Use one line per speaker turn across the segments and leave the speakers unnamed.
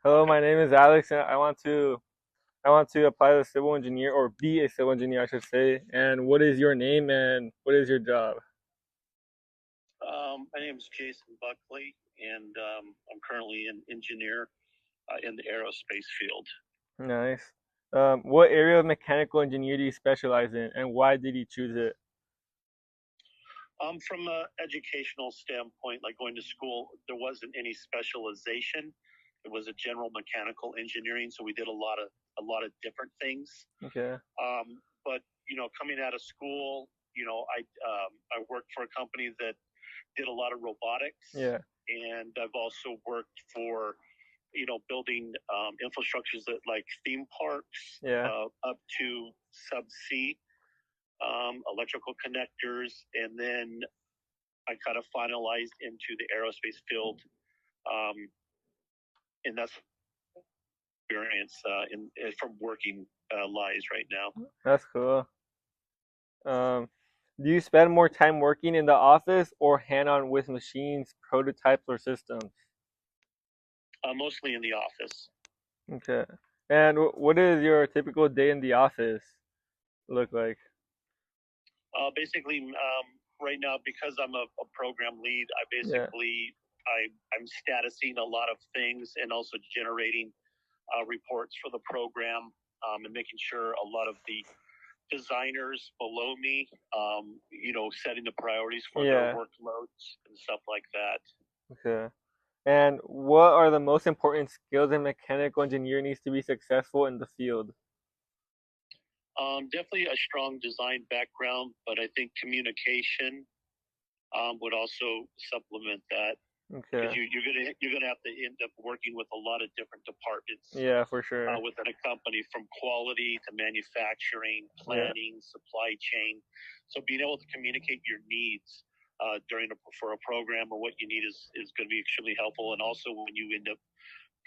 Hello, my name is Alex, and I want to apply to civil engineer or be a civil engineer, I should say. And what is your name and what is your job?
My name is Jason Buckley, and I'm currently an engineer in the aerospace field.
Nice. What area of mechanical engineer do you specialize in, and why did you choose it?
From an educational standpoint, like going to school, there wasn't any specialization. It was a general mechanical engineering, so we did a lot of different things.
Okay.
But coming out of school, I worked for a company that did a lot of robotics,
Yeah.
and I've also worked for building infrastructures that like theme parks
Yeah.
up to subsea electrical connectors, and then I kind of finalized into the aerospace field, um, and that's experience from working lies right now.
That's cool. Um, do you spend more time working in the office or hand-on with machines, prototypes, or systems?
Mostly in the office.
Okay. And what is your typical day in the office look like?
Basically, right now, because I'm a program lead,
Yeah.
I'm statusing a lot of things and also generating reports for the program, and making sure a lot of the designers below me, setting the priorities for their
Yeah.
workloads and stuff like that.
Okay. And what are the most important skills a mechanical engineer needs to be successful in the field?
Definitely a strong design background, but I think communication would also supplement that, because
Okay.
you're gonna have to end up working with a lot of different departments
Yeah, for sure.
within a company, from quality to manufacturing,
Yeah.
planning, supply chain. So being able to communicate your needs for a program, or what you need, is going to be extremely helpful. And also when you end up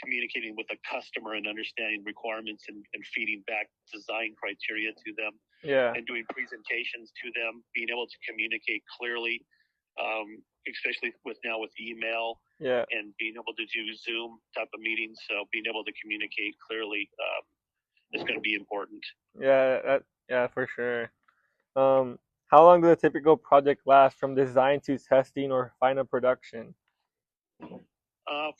communicating with a customer and understanding requirements, and feeding back design criteria to them,
Yeah.
and doing presentations to them, being able to communicate clearly, especially with email,
Yeah.
and being able to do Zoom type of meetings. So being able to communicate clearly is going to be important.
Yeah, for sure. Um, how long does a typical project last from design to testing or final production?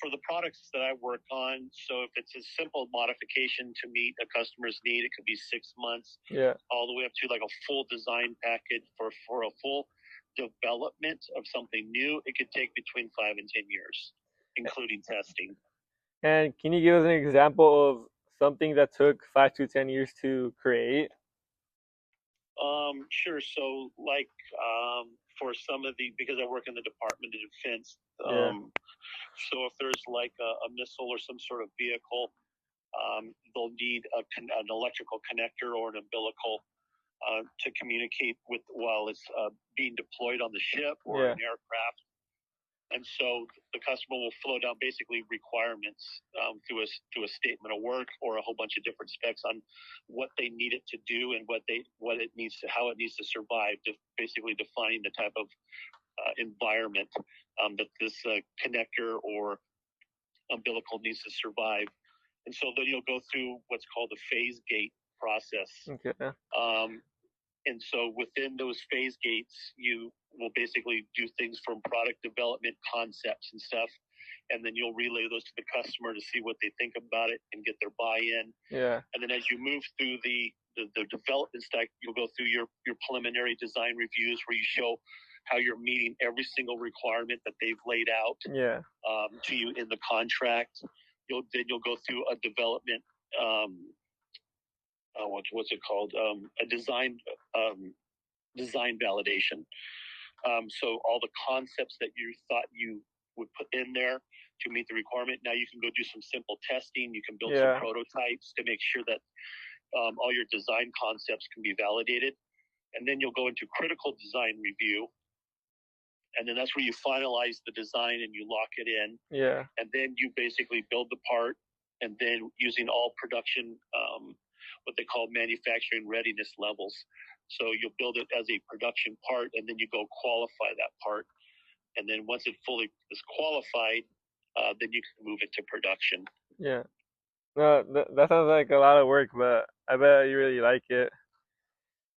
For the products that I work on, so if it's a simple modification to meet a customer's need, it could be 6 months,
Yeah.
all the way up to like a full design package for a full development of something new. It could take between 5 and 10 years, including testing.
And can you give us an example of something that took 5 to 10 years to create?
Sure. So, like, for some of the, because I work in the Department of Defense,
Yeah.
so if there's like a missile or some sort of vehicle, they'll need an electrical connector or an umbilical to communicate with while it's being deployed on the ship or
Yeah.
an aircraft. And so the customer will flow down basically requirements through a statement of work, or a whole bunch of different specs on what they need it to do, and what it needs to, how it needs to survive, to basically defining the type of environment that this connector or umbilical needs to survive. And so then you'll go through what's called the phase gate process.
Okay.
Um, and so within those phase gates, you will basically do things from product development, concepts and stuff, and then you'll relay those to the customer to see what they think about it and get their buy-in.
Yeah.
And then as you move through the development stack, you'll go through your preliminary design reviews, where you show how you're meeting every single requirement that they've laid out
Yeah.
to you in the contract. You'll go through a development, what's it called, a design validation. So all the concepts that you thought you would put in there to meet the requirement, now you can go do some simple testing. You can build some
Yeah.
prototypes to make sure that all your design concepts can be validated. And then you'll go into critical design review. And then that's where you finalize the design and you lock it in.
Yeah.
And then you basically build the part, and then using all production, what they call manufacturing readiness levels. So you'll build it as a production part, and then you go qualify that part. And then once it fully is qualified, then you can move it to production.
Yeah. No, that sounds like a lot of work, but I bet you really like it.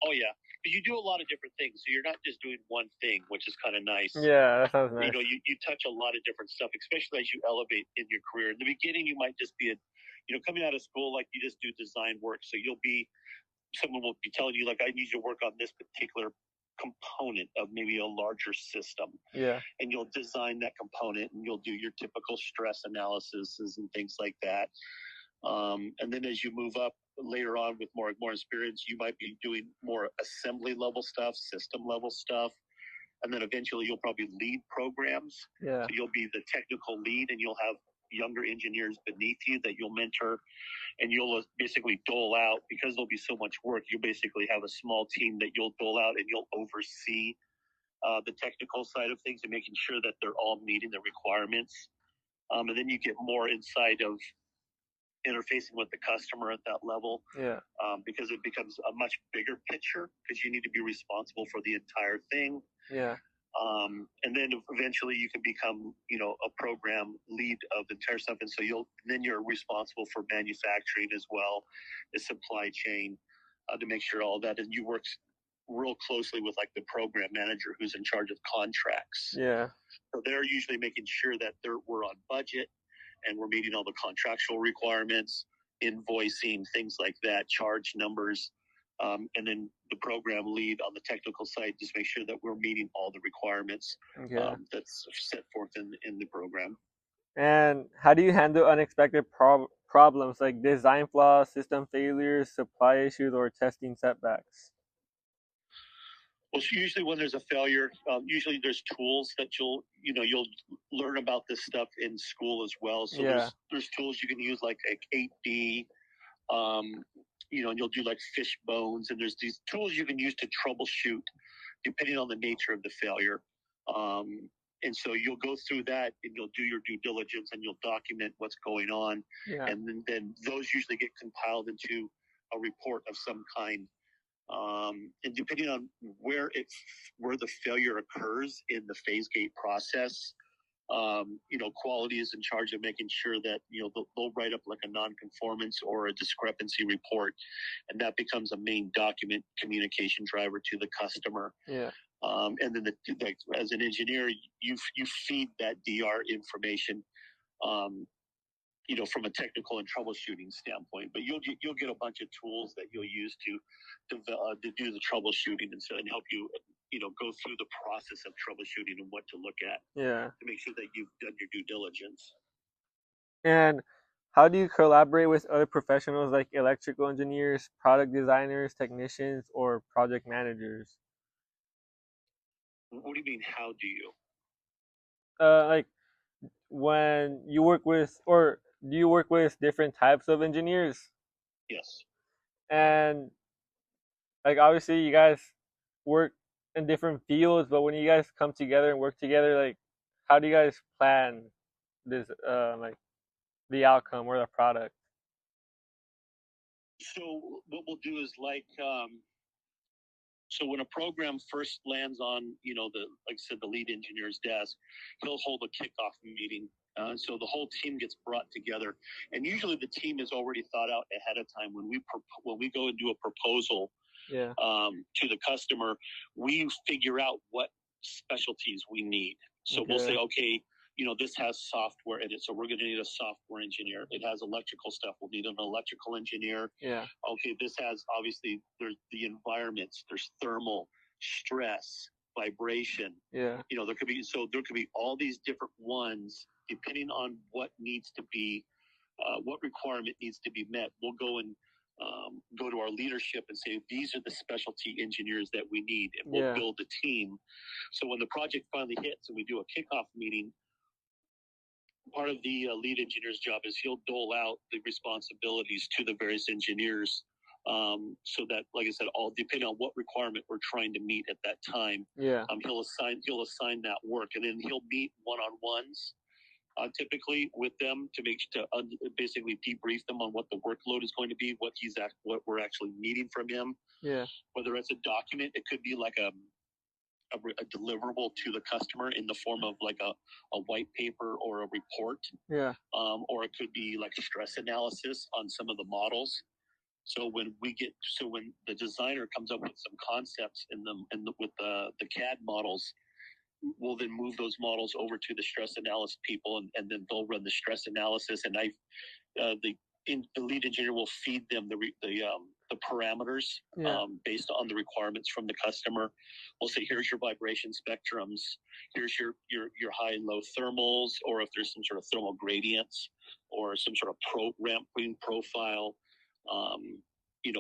Oh yeah, but you do a lot of different things, so you're not just doing one thing, which is kind of nice.
Yeah, that sounds
You
nice.
know, you touch a lot of different stuff, especially as you elevate in your career. In the beginning, you might just be coming out of school, like you just do design work. So someone will be telling you, like, I need you to work on this particular component of maybe a larger system.
Yeah.
And you'll design that component and you'll do your typical stress analysis and things like that. And then as you move up later on with more experience, you might be doing more assembly level stuff, system level stuff, and then eventually you'll probably lead programs.
Yeah.
So you'll be the technical lead, and you'll have younger engineers beneath you that you'll mentor, and you'll basically dole out, because there'll be so much work. You basically have a small team that you'll dole out, and you'll oversee the technical side of things and making sure that they're all meeting the requirements. And then you get more inside of interfacing with the customer at that level.
Yeah.
Because it becomes a much bigger picture, because you need to be responsible for the entire thing.
Yeah.
And then eventually you can become, a program lead of the entire stuff. And so you're responsible for manufacturing as well as supply chain, to make sure all that. And you work real closely with like the program manager who's in charge of contracts.
Yeah.
So they're usually making sure that we're on budget and we're meeting all the contractual requirements, invoicing, things like that, charge numbers. And then the program lead on the technical side just make sure that we're meeting all the requirements
Yeah.
that's set forth in the program.
And how do you handle unexpected problems like design flaws, system failures, supply issues, or testing setbacks?
Well, so usually when there's a failure, usually there's tools that you'll learn about this stuff in school as well. So
Yeah.
there's tools you can use like 8D, and you'll do like fish bones, and there's these tools you can use to troubleshoot depending on the nature of the failure. And so you'll go through that and you'll do your due diligence and you'll document what's going on.
Yeah.
And then those usually get compiled into a report of some kind. And depending on where the failure occurs in the phase gate process, quality is in charge of making sure that they'll write up like a non-conformance or a discrepancy report, and that becomes a main document communication driver to the customer.
Yeah.
And then as an engineer, you feed that DR information, from a technical and troubleshooting standpoint. But you'll get a bunch of tools that you'll use to do the troubleshooting and help you go through the process of troubleshooting and what to look at.
Yeah.
To make sure that you've done your due diligence.
And how do you collaborate with other professionals like electrical engineers, product designers, technicians, or project managers?
What do you mean? How do you?
Like when you work with, or do you work with different types of engineers?
Yes.
And like obviously you guys work in different fields, but when you guys come together and work together, like how do you guys plan this, like the outcome or the product?
So what we'll do is so when a program first lands on, like I said, the lead engineer's desk, he'll hold a kickoff meeting. So the whole team gets brought together, and usually the team is already thought out ahead of time. When we go and do a proposal,
Yeah.
To the customer, we figure out what specialties we need. So we'll say, okay, this has software in it, so we're going to need a software engineer. It has electrical stuff. We'll need an electrical engineer.
Yeah.
Okay, this has, obviously, there's the environments. There's thermal, stress, vibration.
Yeah.
There could be all these different ones depending on what needs to be, what requirement needs to be met. We'll go and go to our leadership and say, these are the specialty engineers that we need, and we'll build a team. So when the project finally hits and we do a kickoff meeting, part of the lead engineer's job is he'll dole out the responsibilities to the various engineers, so that, like I said, all depending on what requirement we're trying to meet at that time.
Yeah.
He'll assign that work, and then he'll meet one-on-ones, typically with them to basically debrief them on what the workload is going to be, what we're actually needing from him.
Yeah.
Whether it's a document, it could be like a deliverable to the customer in the form of like a white paper or a report,
Yeah.
or it could be like a stress analysis on some of the models. So when the designer comes up with some concepts with the CAD models, we'll then move those models over to the stress analysis people, and then they'll run the stress analysis. And the lead engineer will feed them the parameters,
Yeah.
based on the requirements from the customer. We'll say, here's your vibration spectrums, here's your high and low thermals, or if there's some sort of thermal gradients or some sort of ramping profile.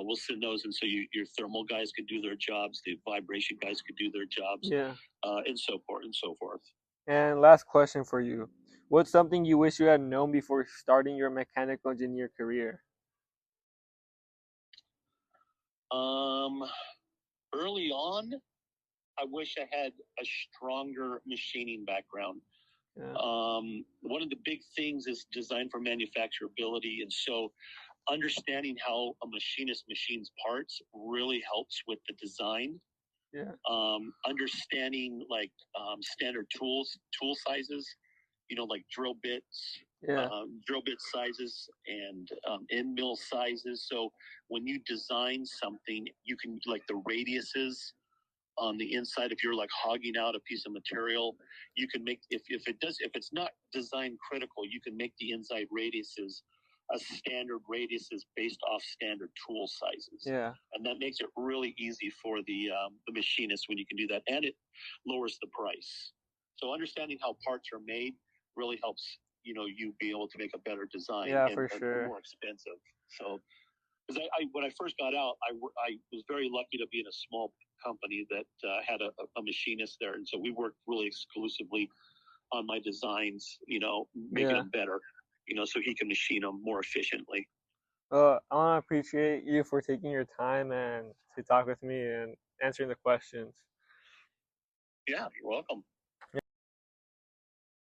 We'll send those, and so your thermal guys could do their jobs, the vibration guys could do their jobs,
Yeah.
and so forth and so forth.
And last question for you. What's something you wish you had known before starting your mechanical engineer career?
Early on, I wish I had a stronger machining background.
Yeah.
One of the big things is design for manufacturability, and so understanding how a machinist machines parts really helps with the design.
Yeah.
Understanding like standard tool sizes, like drill bit sizes and end mill sizes. So when you design something, you can, like, the radiuses on the inside, if you're like hogging out a piece of material, you can make, if it's not design critical, you can make the inside radiuses a standard radiuses based off standard tool sizes.
Yeah.
And that makes it really easy for the machinist when you can do that, and it lowers the price. So understanding how parts are made really helps you be able to make a better design,
Yeah,
and
for sure.
more expensive. So because when I first got out, I was very lucky to be in a small company that had a machinist there, and so we worked really exclusively on my designs, making them better, so he can machine them more efficiently.
Well, I want to appreciate you for taking your time and to talk with me and answering the questions.
Yeah, you're welcome.